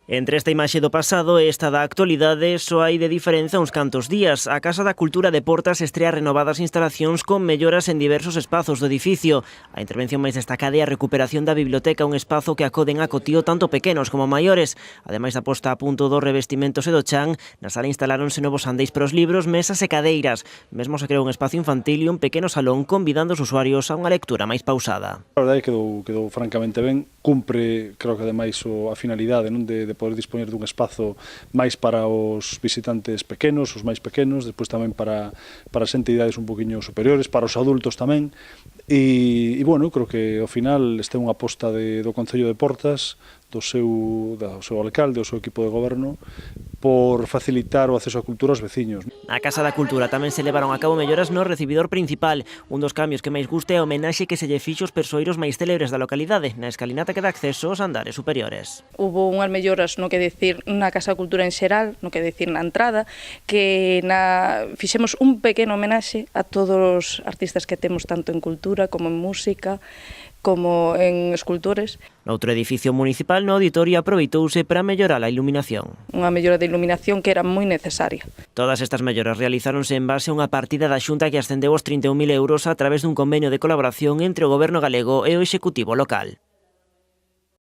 Entre esta imaxe do pasado e esta da actualidade só hai de diferenza uns cantos días. A Casa da Cultura de Portas estrea renovadas instalacións con melloras en diversos espazos do edificio. A intervención máis destacada é a recuperación da biblioteca, un espazo que acoden a cotío tanto pequenos como maiores. Ademais da posta a punto dos revestimentos e do chan, na sala instaláronse novos andéis para os libros, mesas e cadeiras. Mesmo se creou un espazo infantil e un pequeno salón convidando os usuarios a unha lectura máis pausada. A verdade é que quedou francamente ben, cumpre, creo que ademais a finalidade, non, de poder dispoñer dun espazo máis para os visitantes pequenos, os máis pequenos, despois tamén para as entidades un poquinho superiores, para os adultos tamén, e bueno, creo que ao final este é unha aposta do Concello de Portas, do seu alcalde, do seu equipo de goberno, por facilitar o acceso á cultura aos veciños. Na Casa da Cultura tamén se levaron a cabo melloras no recibidor principal. Un dos cambios que máis gusta é a homenaxe que se lle fixo aos persoeiros máis célebres da localidade, na escalinata que dá acceso aos andares superiores. Hubo unhas melloras no que decir na Casa da Cultura en xeral, no que decir na entrada, que fixemos un pequeno homenaxe a todos os artistas que temos tanto en cultura como en música, como en escultores. Noutro edificio municipal, no auditorio, aproveitouse para mellorar a iluminación. Unha mellora de iluminación que era moi necesaria. Todas estas melloras realizáronse en base a unha partida da Xunta que ascendeu aos 31.000 euros a través dun convenio de colaboración entre o Goberno galego e o Executivo local.